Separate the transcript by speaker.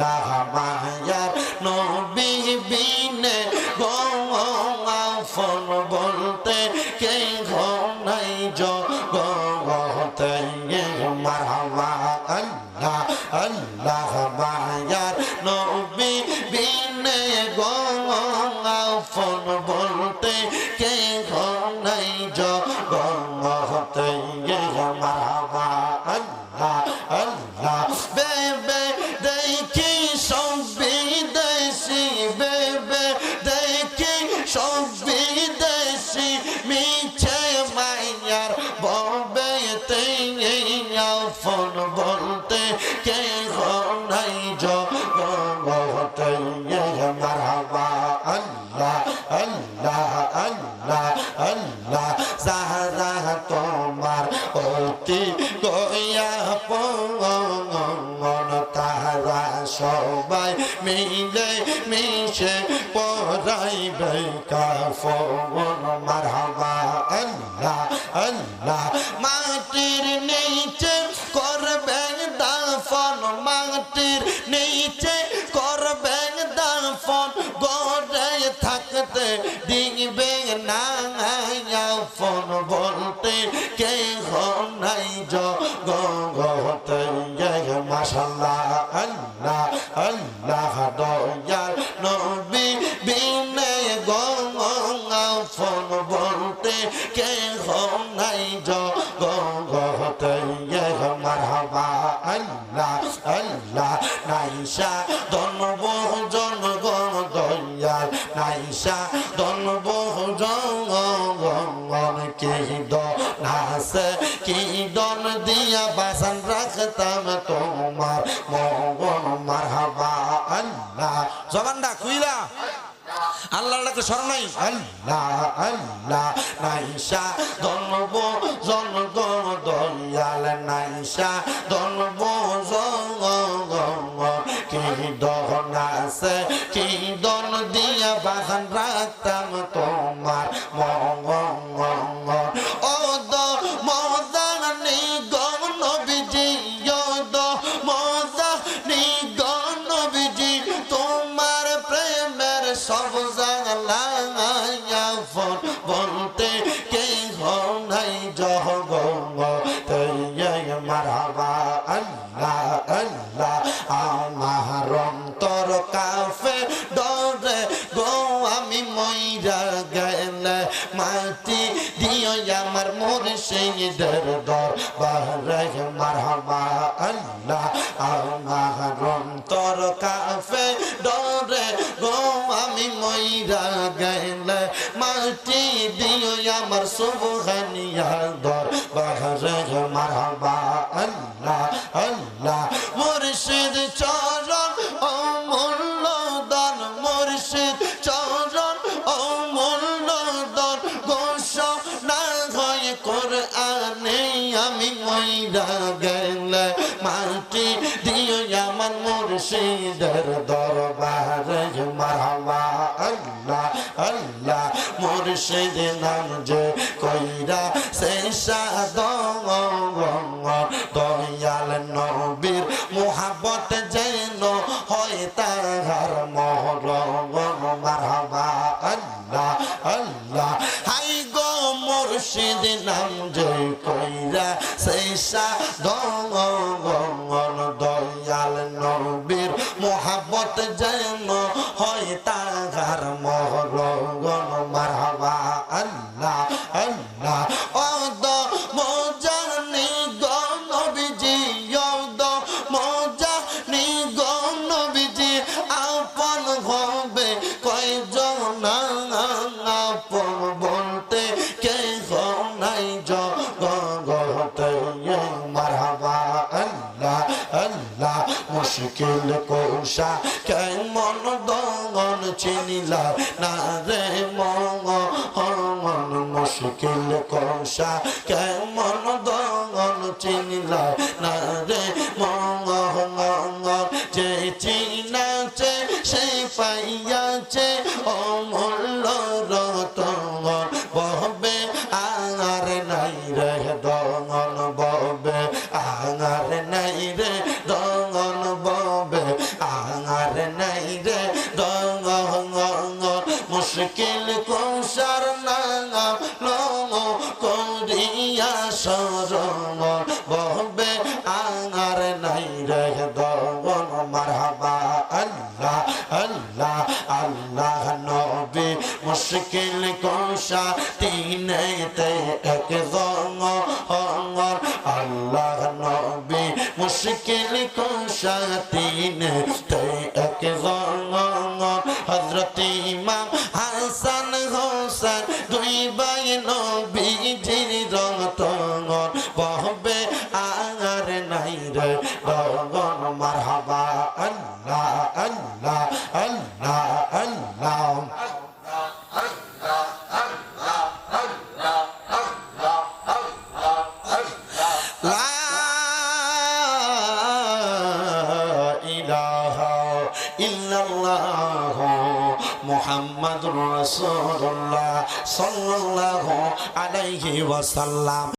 Speaker 1: আল্লাহ মায়ার নবী বিনে গফন বলতে কে নাই জগতে মারহাবা আল্লাহ আল্লাহ মায়ার নবী বিনে গফন বলতে কে নাই জগতে মারহাবা আল্লাহ আল্লাহ বেবে দেখি সব বিদেশি বেবে দেখি সব বিদেশি মিছে মায়ার ববে ফোন বলতে কে নাই জগতে মারহাবা আল্লাহ আল্লাহ আল্লাহ আল্লাহ সাহারা তোমার অতি গয়া পন তাহারা সবাই মিলে মিশে পড়াইবে কাফন মারহাবা আল্লাহ আল্লাহ মাটির নিচে করবেন দাফন মাটির নিচে করবেন দাফন গড়ে থাকতে দিবে না ফোন বলতে কে নাই জগতে মাশাআল্লাহ আল্লাহ আল্লাহ দয়াল নবী বিনে ফোন বলতে কে নাই জগতে মারহাবা আল্লাহ আল্লাহ নাইসা দনব জনগণ দয়াল নাইসা দনব জনগণ কি নাসে কি দন দিয়া বাসন রাখতাম তোমার মগন মারহাবা আল্লাহ জবানটা খুইলা আল্লাহকে স্মরণ নাই আল্লাহ আল্লাহ নাইসা দনব জনগণ দয়াল নাইসা দনব জনগণ কি দন আছে কি দন দিয়া বাগান রাখতাম তোমার মগন ও দ মজান নিগম নবীজি ও দ মজানি গণ নবীজি তোমার প্রেমের সব জানলায়া ফোন বলতে কে নাই জগতে মারহাবা আল্লাহ আল্লাহ আমার অন্তর কাফে ডরে গো আমি মইরা গেলে মাটি দিও আমার মুর্শিদের দরবারে মারহাবা আল্লাহ আমার অন্তর কাফে ডরে গো আমি মইরা গেলে মাটি দিও আমার সুবহানিয়া দরবারে মারহাবা আল্লাহ আল্লাহ মুর্শিদ চরণ অমূল্য দান মুর্শিদ চরণ অমূল্য দান ঘোষণা হয় কোরআনে আমি মইরা গেলে মাটি দিও আমার মুর্শিদের দরবারে মারহাবা আল্লাহ আল্লাহ মুর্শিদ নাম যে কইরা শেষা দয়াল নবীর মুহাব্বত যেন হয় তাহার মহরম মারহাবা আল্লাহ আল্লাহ হাই গো মুর্শিদ নাম যে কইরা শেষা দয়াল নবীর মুহাব্বত যেন হয় তাহার মহরম মারহাবা আল্লাহ আল্লাহ ও দ মোজানি গণ নবীজি ও দ মোজানি গণ নবীজি আপন হবে কয়জন আপন বলতে কে নাই জগতে মারহাবা আল্লাহ আল্লাহ মুশকিল কোশা কেমন দগন চিনিলা না রে মন মুশকিল কোশা কেমন দগন চিনিলা না রে মন যে চিনাছে সে পাইয়াছে অমূল্য রতন বহবে আর নাই রে দগন ববে আর নাই রে দগন ববে আর নাই রে দঙ্গ মুশকিল কুশার নাম লো করিয়া সরম বহবে আর নাই রে দঙ্গ মারহাবা আল্লাহ আল্লাহ আল্লাহ নবী মুশকিল কুশা তিনেতে এক দঙ্গ আল্লাহ নবী মুশকিল কুশা তিনেতে এক দঙ্গ হযরত ইমাম হাসান হোসেন দুই ভাই নবীজির রতন বহবে আর নাই রে দঙ্গন মারহাবা আল্লাহ আল্লাহ আল্লাহ আল্লাহ মুহাম্মাদুর রাসূলুল্লাহ সাল্লাল্লাহু আলাইহি ওয়াসাল্লাম।